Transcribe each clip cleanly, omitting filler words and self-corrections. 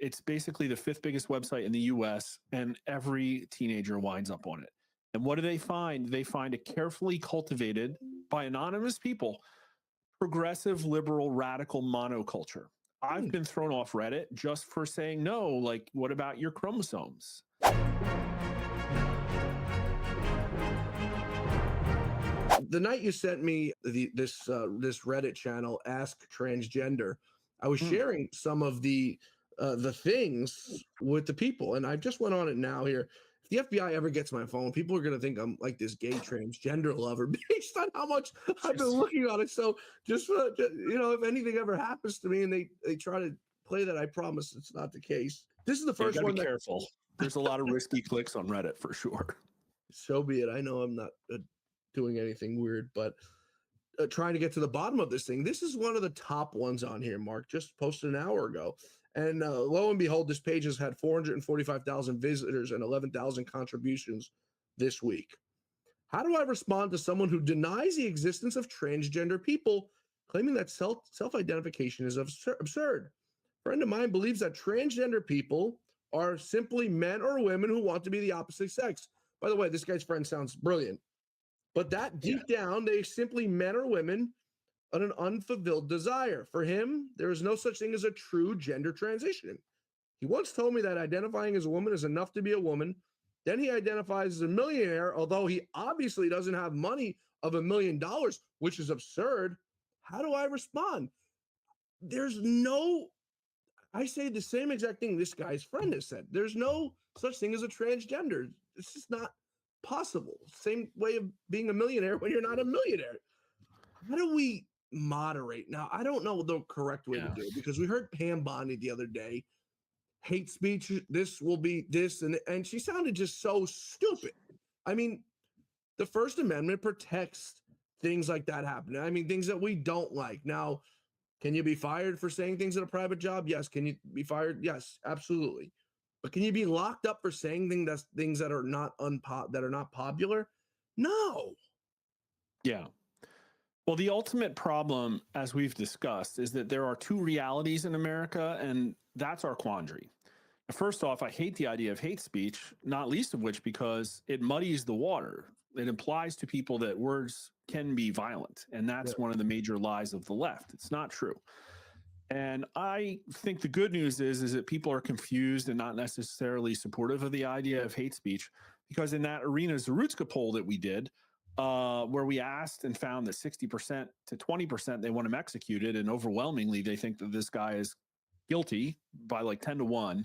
It's basically the fifth biggest website in the US, and every teenager winds up on it. And what do they find? They find a carefully cultivated by anonymous people, progressive, liberal, radical monoculture. I've been thrown off Reddit just for saying no. Like, what about your chromosomes? The night you sent me this Reddit channel, Ask Transgender, I was sharing some of the things with the people, and I just went on it now here. If the FBI ever gets my phone, people are gonna think I'm like this gay transgender lover based on how much I've been looking on it. So just if anything ever happens to me and they try to play that, I promise it's not the case. This is the first one. Be careful. There's a lot of risky clicks on Reddit for sure. So be it. I know I'm not doing anything weird, but trying to get to the bottom of this thing. This is one of the top ones on here. Mark just posted an hour ago. And lo and behold, this page has had 445,000 visitors and 11,000 contributions this week. How do I respond to someone who denies the existence of transgender people, claiming that self-identification is absurd? A friend of mine believes that transgender people are simply men or women who want to be the opposite sex. By the way, this guy's friend sounds brilliant. But that deep down, they simply men or women on an unfulfilled desire. For him, there is no such thing as a true gender transition. He once told me that identifying as a woman is enough to be a woman. Then he identifies as a millionaire, although he obviously doesn't have money of $1 million, which is absurd. How do I respond? I say the same exact thing this guy's friend has said. There's no such thing as a transgender. It's just not possible. Same way of being a millionaire when you're not a millionaire. How do we moderate? Now, I don't know the correct way to do it, because we heard Pam Bondi the other day, hate speech, this will be this, and she sounded just so stupid. I mean, the First Amendment protects things like that happening. I mean, things that we don't like. Now, can you be fired for saying things at a private job? Yes. Can you be fired? Yes, absolutely. But can you be locked up for saying things that are not popular? No. Yeah. Well, the ultimate problem, as we've discussed, is that there are two realities in America, and that's our quandary. First off, I hate the idea of hate speech, not least of which because it muddies the water. It implies to people that words can be violent, and that's one of the major lies of the left. It's not true. And I think the good news is that people are confused and not necessarily supportive of the idea of hate speech, because in that Arena Zarutska poll that we did, where we asked and found that 60% to 20% they want him executed, and overwhelmingly they think that this guy is guilty by like 10 to 1.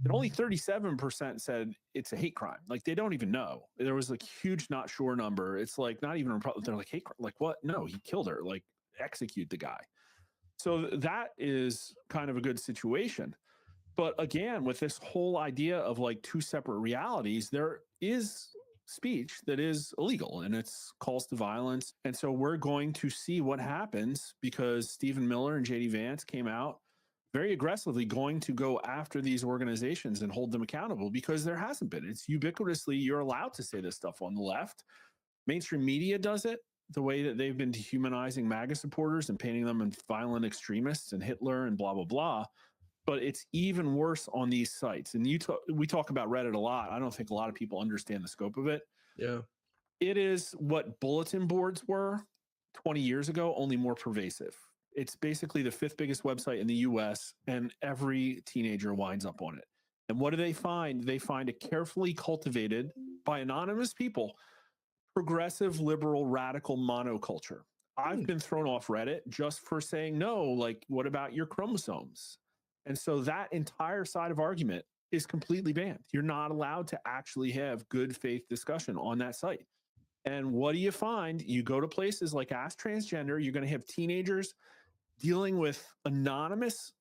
And only 37% said it's a hate crime. Like, they don't even know. There was like huge not sure number. It's like not even they're like, hate crime. Like, what? No, he killed her. Like, execute the guy. So that is kind of a good situation. But again, with this whole idea of like two separate realities, there is speech that is illegal, and it's calls to violence. And so we're going to see what happens, because Stephen Miller and JD Vance came out very aggressively going to go after these organizations and hold them accountable, because there hasn't been. It's ubiquitously, you're allowed to say this stuff on the left. Mainstream media does it, the way that they've been dehumanizing MAGA supporters and painting them as violent extremists and Hitler and blah, blah, blah. But it's even worse on these sites. And we talk about Reddit a lot. I don't think a lot of people understand the scope of it. Yeah. It is what bulletin boards were 20 years ago, only more pervasive. It's basically the fifth biggest website in the US, and every teenager winds up on it. And what do they find? They find a carefully cultivated by anonymous people, progressive, liberal, radical monoculture. I've been thrown off Reddit just for saying no. Like, what about your chromosomes? And so that entire side of argument is completely banned. You're not allowed to actually have good faith discussion on that site. And what do you find? You go to places like Ask Transgender, you're going to have teenagers dealing with anonymous,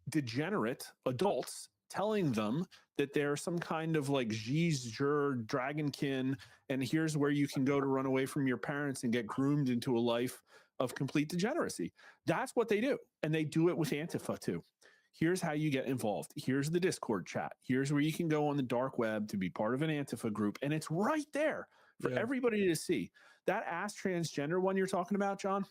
degenerate adults telling them that they're some kind of like Giger dragonkin, and here's where you can go to run away from your parents and get groomed into a life of complete degeneracy. That's what they do. And they do it with Antifa too. Here's how you get involved. Here's the Discord chat. Here's where you can go on the dark web to be part of an Antifa group. And it's right there for everybody to see. That Ask Transgender one you're talking about, John,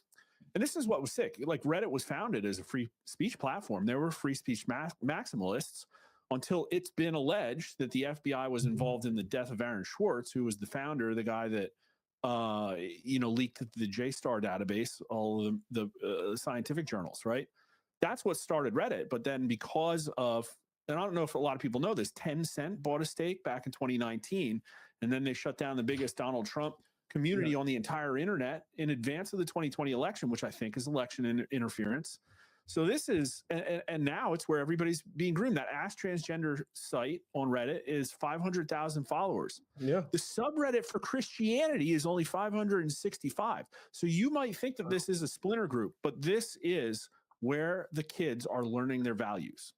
And this is what was sick. Like Reddit was founded as a free speech platform. There were free speech maximalists until it's been alleged that the FBI was involved in the death of Aaron Swartz, who was the founder, the guy that leaked the JSTOR database, all of the scientific journals, right? That's what started Reddit. But then because of, and I don't know if a lot of people know this, Tencent bought a stake back in 2019, and then they shut down the biggest Donald Trump community on the entire internet in advance of the 2020 election, which I think is election interference. So this is, and now it's where everybody's being groomed. That Ask Transgender site on Reddit is 500,000 followers. Yeah. The subreddit for Christianity is only 565. So you might think that this is a splinter group, but this is where the kids are learning their values.